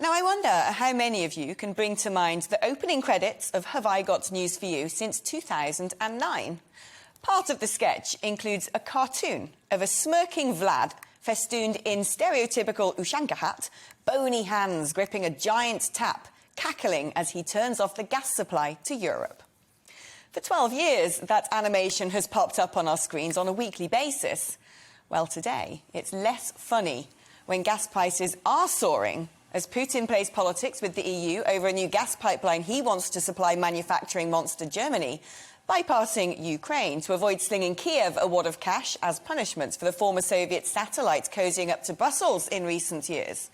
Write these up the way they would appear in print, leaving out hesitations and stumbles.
Now, I wonder how many of you can bring to mind the opening credits of Have I Got News for You since 2009? Part of the sketch includes a cartoon of a smirking Vlad festooned in stereotypical Ushanka hat, bony hands gripping a giant tap, cackling as he turns off the gas supply to Europe. For 12 years, that animation has popped up on our screens on a weekly basis. Well, today, it's less funny when gas prices are soaring as Putin plays politics with the EU over a new gas pipeline he wants to supply manufacturing monster Germany, bypassing Ukraine to avoid slinging Kiev a wad of cash as punishments for the former Soviet satellites cozying up to Brussels in recent years.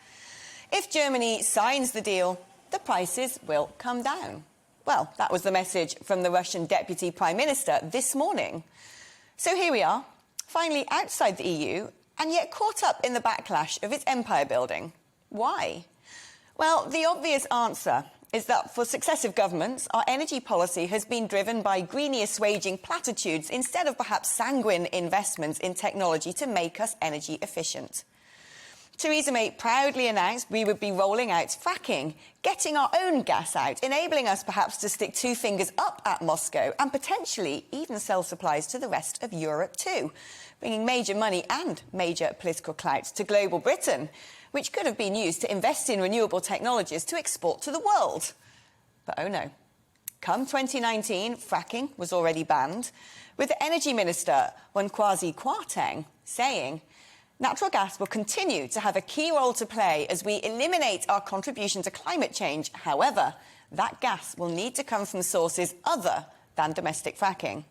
If Germany signs the deal, the prices will come down. Well, that was the message from the Russian Deputy Prime Minister this morning. So here we are, finally outside the EU, and yet caught up in the backlash of its empire building. Why? Well, the obvious answer is that for successive governments, our energy policy has been driven by greeny assuaging platitudes instead of perhaps sanguine investments in technology to make us energy efficient. Theresa May proudly announced we would be rolling out fracking, getting our own gas out, enabling us perhaps to stick two fingers up at Moscow and potentially even sell supplies to the rest of Europe too, bringing major money and major political clout to global Britain, which could have been used to invest in renewable technologies to export to the world. But oh no. Come 2019, fracking was already banned, with the Energy Minister, Wankwasi Kwarteng, saying natural gas will continue to have a key role to play as we eliminate our contribution to climate change. However, that gas will need to come from sources other than domestic fracking.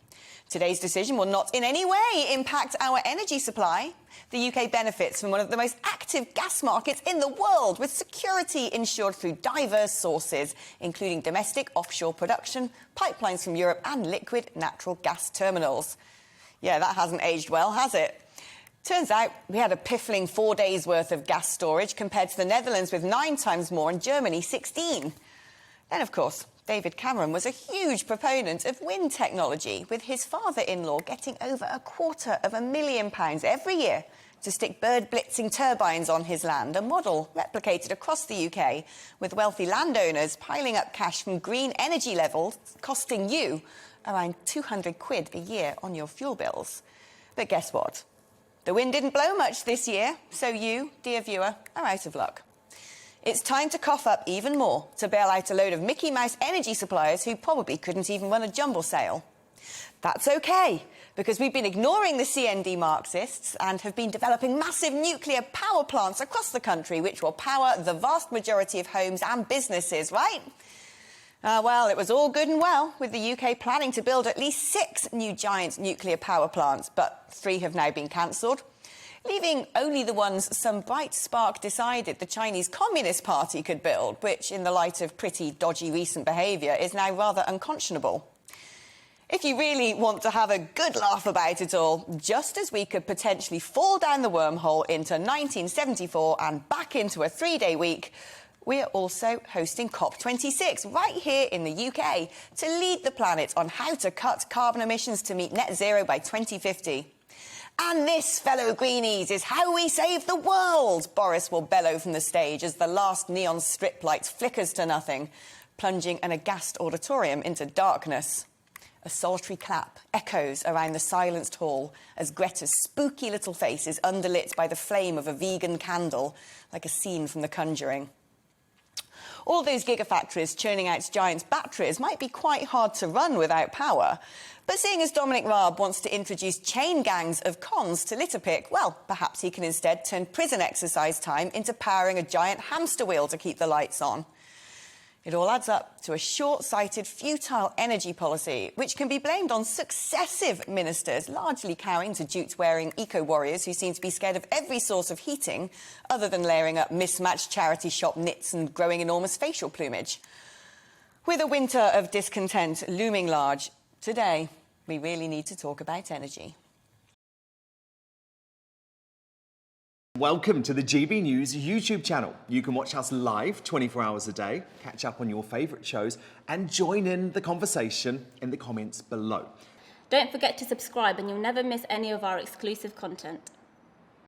Today's decision will not in any way impact our energy supply. The UK benefits from one of the most active gas markets in the world, with security ensured through diverse sources, including domestic offshore production, pipelines from Europe and liquid natural gas terminals. Yeah, that hasn't aged well, has it? Turns out we had a piffling 4 days' worth of gas storage compared to the Netherlands with 9 times more and Germany 16. Then, of course, David Cameron was a huge proponent of wind technology, with his father-in-law getting over £250,000 every year to stick bird-blitzing turbines on his land, a model replicated across the UK, with wealthy landowners piling up cash from green energy levels, costing you around £200 a year on your fuel bills. But guess what? The wind didn't blow much this year, so you, dear viewer, are out of luck. It's time to cough up even more to bail out a load of Mickey Mouse energy suppliers who probably couldn't even run a jumble sale. That's OK, because we've been ignoring the CND Marxists and have been developing massive nuclear power plants across the country which will power the vast majority of homes and businesses, right? Well, it was all good and well with the UK planning to build at least 6 new giant nuclear power plants, but 3 have now been cancelled, leaving only the ones some bright spark decided the Chinese Communist Party could build, which, in the light of pretty dodgy recent behaviour, is now rather unconscionable. If you really want to have a good laugh about it all, just as we could potentially fall down the wormhole into 1974 and back into a 3-day week, we are also hosting COP26 right here in the UK to lead the planet on how to cut carbon emissions to meet net zero by 2050. And this, fellow greenies, is how we save the world, Boris will bellow from the stage as the last neon strip light flickers to nothing, plunging an aghast auditorium into darkness. A solitary clap echoes around the silenced hall as Greta's spooky little face is underlit by the flame of a vegan candle, like a scene from The Conjuring. All those gigafactories churning out giant batteries might be quite hard to run without power. But seeing as Dominic Raab wants to introduce chain gangs of cons to litter pick, well, perhaps he can instead turn prison exercise time into powering a giant hamster wheel to keep the lights on. It all adds up to a short-sighted, futile energy policy, which can be blamed on successive ministers, largely cowing to jute-wearing eco-warriors who seem to be scared of every source of heating, other than layering up mismatched charity shop knits and growing enormous facial plumage. With a winter of discontent looming large, today we really need to talk about energy. Welcome to the GB News YouTube channel. You can watch us live 24 hours a day, catch up on your favourite shows and join in the conversation in the comments below. Don't forget to subscribe and you'll never miss any of our exclusive content.